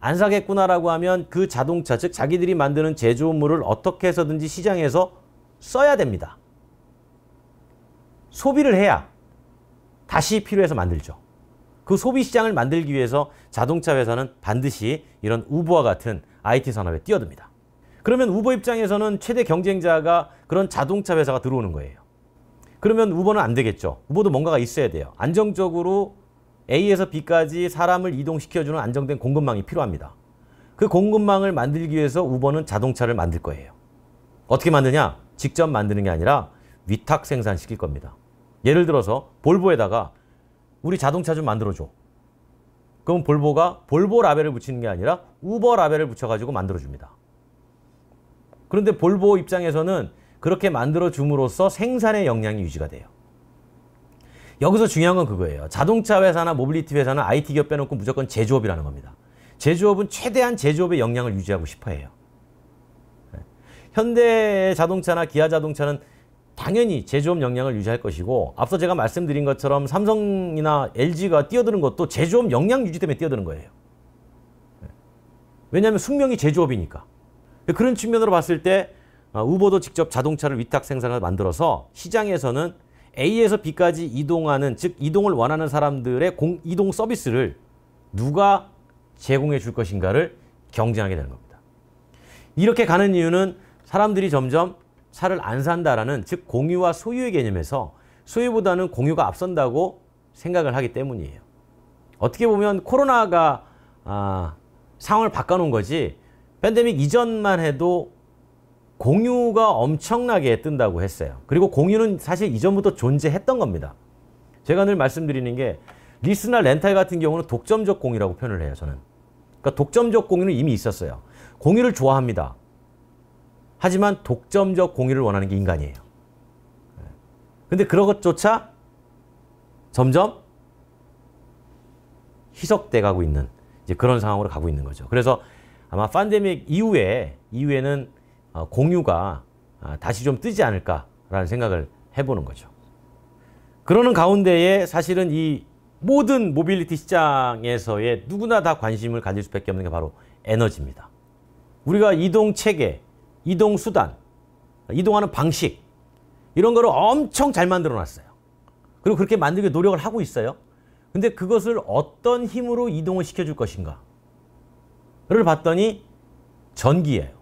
안 사겠구나라고 하면 그 자동차, 즉 자기들이 만드는 제조물을 어떻게 해서든지 시장에서 써야 됩니다. 소비를 해야 다시 필요해서 만들죠. 그 소비 시장을 만들기 위해서 자동차 회사는 반드시 이런 우버와 같은 IT 산업에 뛰어듭니다. 그러면 우버 입장에서는 최대 경쟁자가 그런 자동차 회사가 들어오는 거예요. 그러면 우버는 안 되겠죠. 우버도 뭔가가 있어야 돼요. 안정적으로 A에서 B까지 사람을 이동시켜주는 안정된 공급망이 필요합니다. 그 공급망을 만들기 위해서 우버는 자동차를 만들 거예요. 어떻게 만드냐? 직접 만드는 게 아니라 위탁 생산시킬 겁니다. 예를 들어서 볼보에다가 우리 자동차 좀 만들어줘. 그럼 볼보가 볼보 라벨을 붙이는 게 아니라 우버 라벨을 붙여가지고 만들어줍니다. 그런데 볼보 입장에서는 그렇게 만들어줌으로써 생산의 역량이 유지가 돼요. 여기서 중요한 건 그거예요. 자동차 회사나 모빌리티 회사는 IT 기업 빼놓고 무조건 제조업이라는 겁니다. 제조업은 최대한 제조업의 역량을 유지하고 싶어 해요. 현대 자동차나 기아 자동차는 당연히 제조업 역량을 유지할 것이고 앞서 제가 말씀드린 것처럼 삼성이나 LG가 뛰어드는 것도 제조업 역량 유지 때문에 뛰어드는 거예요. 왜냐하면 숙명이 제조업이니까. 그런 측면으로 봤을 때 우버도 직접 자동차를 위탁 생산을 만들어서 시장에서는 A에서 B까지 이동하는, 즉 이동을 원하는 사람들의 이동 서비스를 누가 제공해 줄 것인가를 경쟁하게 되는 겁니다. 이렇게 가는 이유는 사람들이 점점 차를 안 산다라는, 즉 공유와 소유의 개념에서 소유보다는 공유가 앞선다고 생각을 하기 때문이에요. 어떻게 보면 코로나가 상황을 바꿔놓은 거지, 팬데믹 이전만 해도 공유가 엄청나게 뜬다고 했어요. 그리고 공유는 사실 이전부터 존재했던 겁니다. 제가 늘 말씀드리는 게 리스나 렌탈 같은 경우는 독점적 공유라고 표현을 해요. 저는. 그러니까 독점적 공유는 이미 있었어요. 공유를 좋아합니다. 하지만 독점적 공유를 원하는 게 인간이에요. 근데 그런 것조차 점점 희석돼 가고 있는 이제 그런 상황으로 가고 있는 거죠. 그래서 아마 팬데믹 이후에는 공유가 다시 좀 뜨지 않을까라는 생각을 해보는 거죠. 그러는 가운데에 사실은 이 모든 모빌리티 시장에서의 누구나 다 관심을 가질 수밖에 없는 게 바로 에너지입니다. 우리가 이동 체계, 이동 수단, 이동하는 방식 이런 거를 엄청 잘 만들어 놨어요. 그리고 그렇게 만들기 노력을 하고 있어요. 근데 그것을 어떤 힘으로 이동을 시켜줄 것인가를 봤더니 전기예요.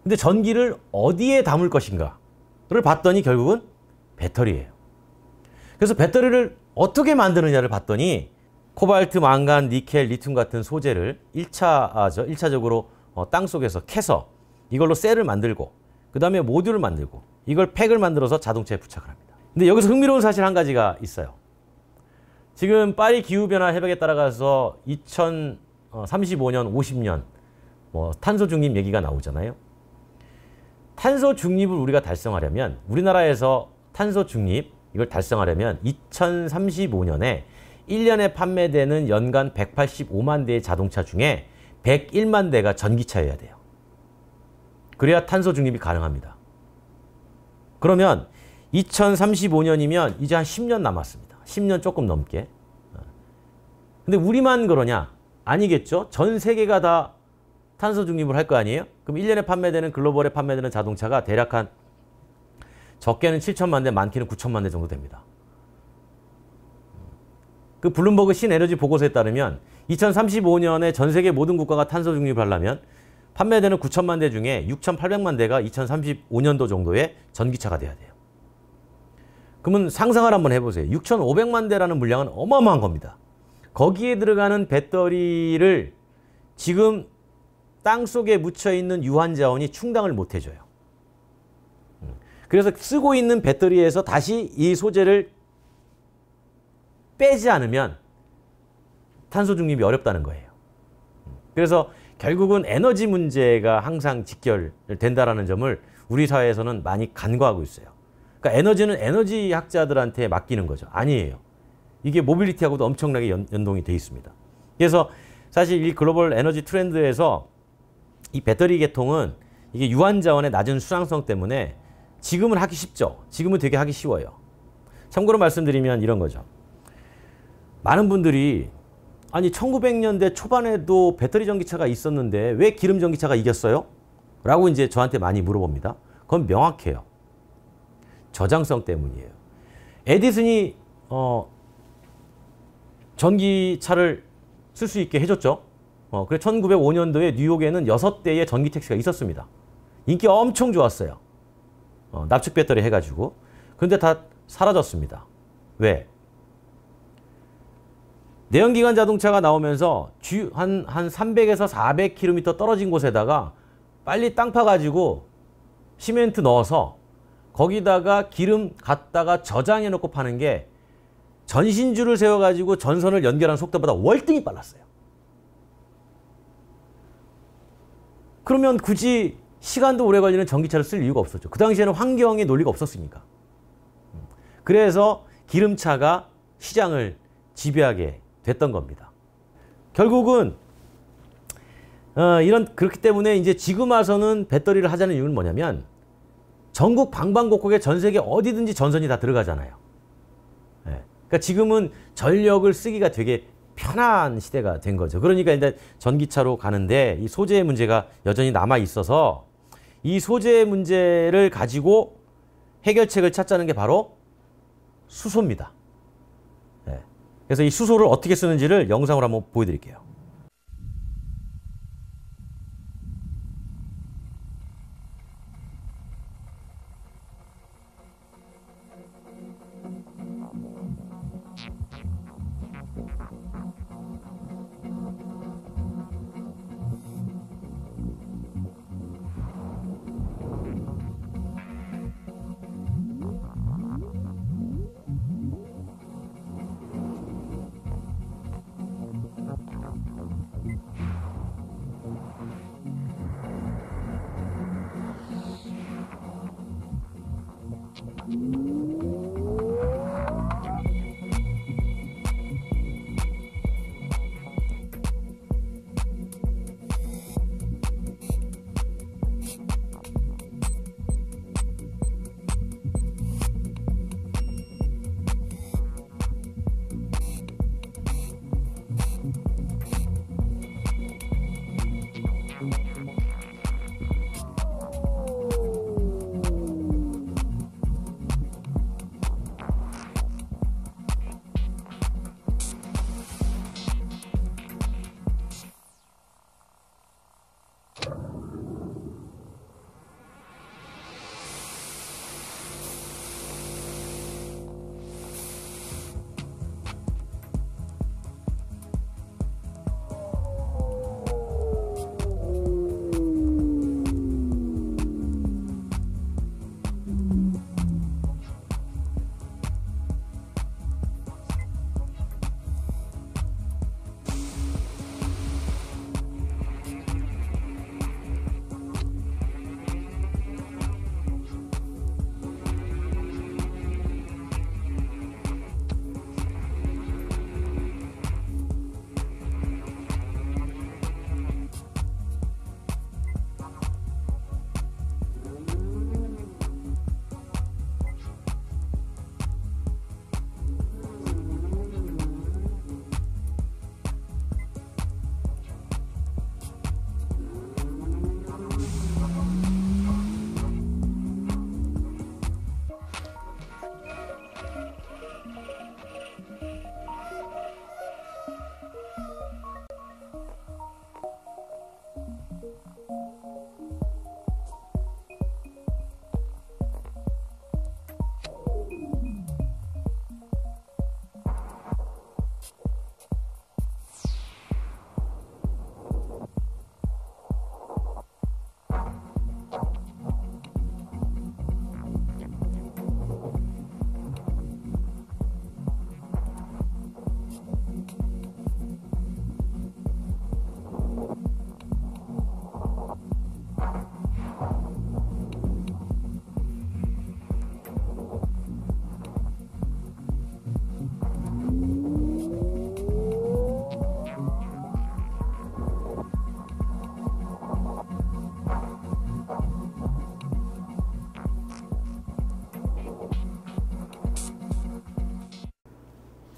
근데 전기를 어디에 담을 것인가를 봤더니 결국은 배터리예요. 그래서 배터리를 어떻게 만드느냐를 봤더니 코발트, 망간, 니켈, 리튬 같은 소재를 1차적으로 땅속에서 캐서 이걸로 셀을 만들고 그 다음에 모듈을 만들고 이걸 팩을 만들어서 자동차에 부착을 합니다. 근데 여기서 흥미로운 사실 한 가지가 있어요. 지금 파리 기후변화 협약에 따라가서 2035년, 50년 탄소 중립 얘기가 나오잖아요. 탄소 중립을 우리가 달성하려면 우리나라에서 탄소 중립 이걸 달성하려면 2035년에 1년에 판매되는 연간 185만 대의 자동차 중에 101만 대가 전기차여야 돼요. 그래야 탄소 중립이 가능합니다. 그러면 2035년이면 이제 한 10년 남았습니다. 10년 조금 넘게. 근데 우리만 그러냐? 아니겠죠. 전 세계가 다 탄소 중립을 할 거 아니에요? 그럼 1년에 판매되는 글로벌에 판매되는 자동차가 대략 한 적게는 7천만 대, 많게는 9천만 대 정도 됩니다. 그 블룸버그 신에너지 보고서에 따르면 2035년에 전 세계 모든 국가가 탄소 중립을 하려면 판매되는 9천만 대 중에 6,800만 대가 2035년도 정도의 전기차가 돼야 돼요. 그러면 상상을 한번 해보세요. 6,500만 대라는 물량은 어마어마한 겁니다. 거기에 들어가는 배터리를 지금 땅속에 묻혀있는 유한자원이 충당을 못 해줘요. 그래서 쓰고 있는 배터리에서 다시 이 소재를 빼지 않으면 탄소 중립이 어렵다는 거예요. 그래서 결국은 에너지 문제가 항상 직결된다는 점을 우리 사회에서는 많이 간과하고 있어요. 그러니까 에너지는 에너지 학자들한테 맡기는 거죠. 아니에요. 이게 모빌리티하고도 엄청나게 연동이 돼 있습니다. 그래서 사실 이 글로벌 에너지 트렌드에서 이 배터리 계통은 이게 유한자원의 낮은 수량성 때문에 지금은 하기 쉽죠. 지금은 되게 하기 쉬워요. 참고로 말씀드리면 이런 거죠. 많은 분들이 아니 1900년대 초반에도 배터리 전기차가 있었는데 왜 기름 전기차가 이겼어요? 라고 이제 저한테 많이 물어봅니다. 그건 명확해요. 저장성 때문이에요. 에디슨이 전기차를 쓸 수 있게 해줬죠. 그래서 1905년도에 뉴욕에는 6대의 전기 택시가 있었습니다. 인기 엄청 좋았어요. 납축 배터리 해가지고. 그런데 다 사라졌습니다. 왜? 내연기관 자동차가 나오면서 한 300에서 400km 떨어진 곳에다가 빨리 땅 파가지고 시멘트 넣어서 거기다가 기름 갖다가 저장해 놓고 파는 게 전신줄을 세워가지고 전선을 연결하는 속도보다 월등히 빨랐어요. 그러면 굳이 시간도 오래 걸리는 전기차를 쓸 이유가 없었죠. 그 당시에는 환경의 논리가 없었으니까. 그래서 기름차가 시장을 지배하게 됐던 겁니다. 결국은 그렇기 때문에 이제 지금 와서는 배터리를 하자는 이유는 뭐냐면 전국 방방곡곡에 전 세계 어디든지 전선이 다 들어가잖아요. 네. 그러니까 지금은 전력을 쓰기가 되게 편한 시대가 된 거죠. 그러니까 이제 전기차로 가는데 이 소재의 문제가 여전히 남아 있어서 이 소재의 문제를 가지고 해결책을 찾자는 게 바로 수소입니다. 네. 그래서 이 수소를 어떻게 쓰는지를 영상으로 한번 보여드릴게요.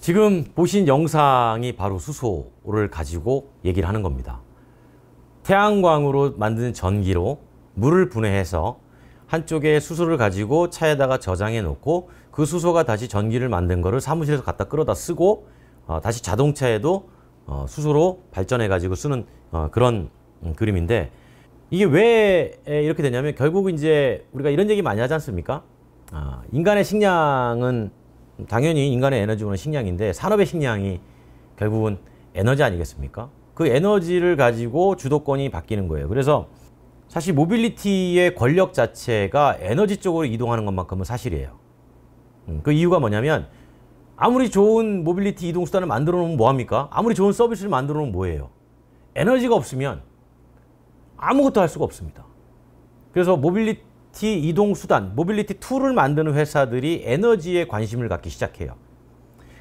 지금 보신 영상이 바로 수소를 가지고 얘기를 하는 겁니다. 태양광으로 만든 전기로 물을 분해해서 한쪽에 수소를 가지고 차에다가 저장해 놓고 그 수소가 다시 전기를 만든 거를 사무실에서 갖다 끌어다 쓰고 다시 자동차에도 수소로 발전해 가지고 쓰는 그런 그림인데, 이게 왜 이렇게 되냐면 결국 이제 우리가 이런 얘기 많이 하지 않습니까? 인간의 식량은 당연히 인간의 에너지는 식량인데 산업의 식량이 결국은 에너지 아니겠습니까? 그 에너지를 가지고 주도권이 바뀌는 거예요. 그래서 사실 모빌리티의 권력 자체가 에너지 쪽으로 이동하는 것만큼은 사실이에요. 그 이유가 뭐냐면 아무리 좋은 모빌리티 이동 수단을 만들어 놓으면 뭐합니까? 아무리 좋은 서비스를 만들어 놓으면 뭐예요? 에너지가 없으면 아무것도 할 수가 없습니다. 그래서 모빌리티 이동 수단, 모빌리티 툴을 만드는 회사들이 에너지에 관심을 갖기 시작해요.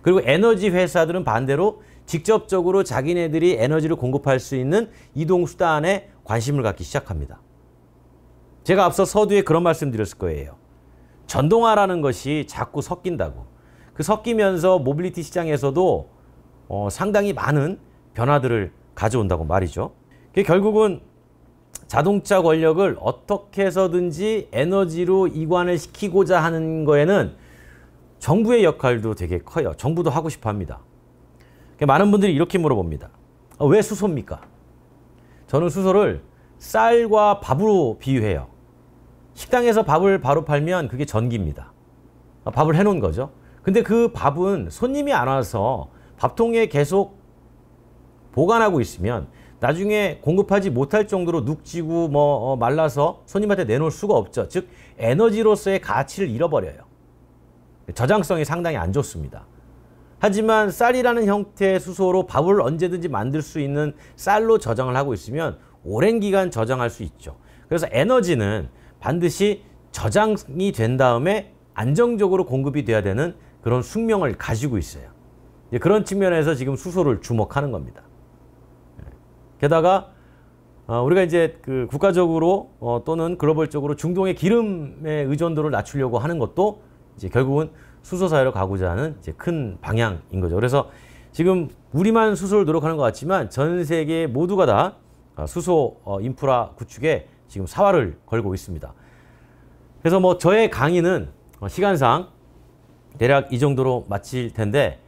그리고 에너지 회사들은 반대로 직접적으로 자기네들이 에너지를 공급할 수 있는 이동 수단에 관심을 갖기 시작합니다. 제가 앞서 서두에 그런 말씀 드렸을 거예요. 전동화라는 것이 자꾸 섞인다고. 그 섞이면서 모빌리티 시장에서도 상당히 많은 변화들을 가져온다고 말이죠. 결국은 자동차 권력을 어떻게 해서든지 에너지로 이관을 시키고자 하는 거에는 정부의 역할도 되게 커요. 정부도 하고 싶어 합니다. 많은 분들이 이렇게 물어봅니다. 왜 수소입니까? 저는 수소를 쌀과 밥으로 비유해요. 식당에서 밥을 바로 팔면 그게 전기입니다. 밥을 해놓은 거죠. 근데 그 밥은 손님이 안 와서 밥통에 계속 보관하고 있으면 나중에 공급하지 못할 정도로 눅지고 말라서 손님한테 내놓을 수가 없죠. 즉 에너지로서의 가치를 잃어버려요. 저장성이 상당히 안 좋습니다. 하지만 쌀이라는 형태의 수소로 밥을 언제든지 만들 수 있는 쌀로 저장을 하고 있으면 오랜 기간 저장할 수 있죠. 그래서 에너지는 반드시 저장이 된 다음에 안정적으로 공급이 돼야 되는 그런 숙명을 가지고 있어요. 그런 측면에서 지금 수소를 주목하는 겁니다. 게다가 우리가 이제 그 국가적으로 또는 글로벌적으로 중동의 기름의 의존도를 낮추려고 하는 것도 이제 결국은 수소 사회로 가고자 하는 이제 큰 방향인 거죠. 그래서 지금 우리만 수소를 노력하는 것 같지만 전 세계 모두가 다 수소 인프라 구축에 지금 사활을 걸고 있습니다. 그래서 저의 강의는 시간상 대략 이 정도로 마칠 텐데,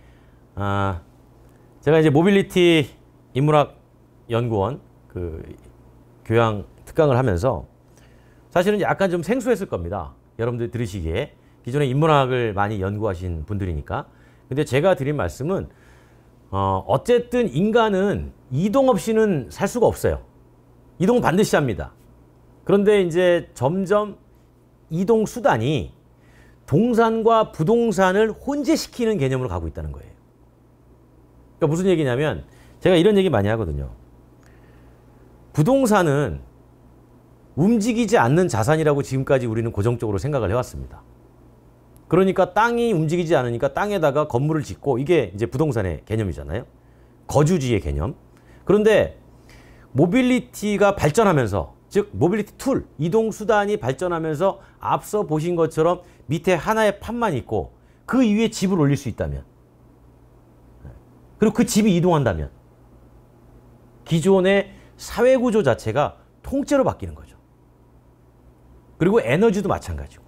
제가 이제 모빌리티 인문학 연구원 그 교양 특강을 하면서 사실은 약간 좀 생소했을 겁니다. 여러분들 들으시기에 기존에 인문학을 많이 연구하신 분들이니까. 근데 제가 드린 말씀은 어쨌든 인간은 이동 없이는 살 수가 없어요. 이동은 반드시 합니다. 그런데 이제 점점 이동 수단이 동산과 부동산을 혼재시키는 개념으로 가고 있다는 거예요. 그러니까 무슨 얘기냐면 제가 이런 얘기 많이 하거든요. 부동산은 움직이지 않는 자산이라고 지금까지 우리는 고정적으로 생각을 해왔습니다. 그러니까 땅이 움직이지 않으니까 땅에다가 건물을 짓고, 이게 이제 부동산의 개념이잖아요. 거주지의 개념. 그런데 모빌리티가 발전하면서, 즉 모빌리티 툴, 이동 수단이 발전하면서 앞서 보신 것처럼 밑에 하나의 판만 있고 그 위에 집을 올릴 수 있다면, 그리고 그 집이 이동한다면 기존의 사회구조 자체가 통째로 바뀌는 거죠. 그리고 에너지도 마찬가지고.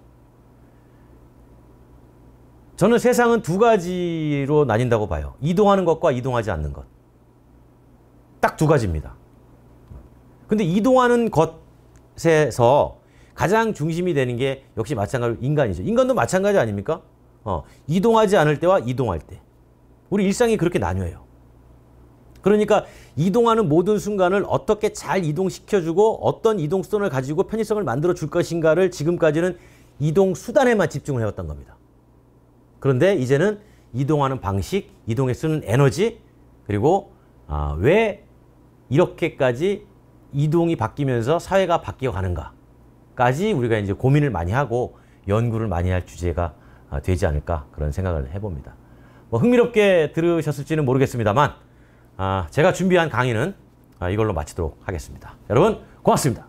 저는 세상은 두 가지로 나뉜다고 봐요. 이동하는 것과 이동하지 않는 것. 딱 두 가지입니다. 근데 이동하는 것에서 가장 중심이 되는 게 역시 마찬가지로 인간이죠. 인간도 마찬가지 아닙니까? 이동하지 않을 때와 이동할 때. 우리 일상이 그렇게 나뉘어요. 그러니까 이동하는 모든 순간을 어떻게 잘 이동시켜주고 어떤 이동수단을 가지고 편의성을 만들어 줄 것인가를 지금까지는 이동수단에만 집중을 해왔던 겁니다. 그런데 이제는 이동하는 방식, 이동에 쓰는 에너지, 그리고 왜 이렇게까지 이동이 바뀌면서 사회가 바뀌어 가는가까지 우리가 이제 고민을 많이 하고 연구를 많이 할 주제가 되지 않을까, 그런 생각을 해봅니다. 흥미롭게 들으셨을지는 모르겠습니다만 제가 준비한 강의는 이걸로 마치도록 하겠습니다. 여러분 고맙습니다.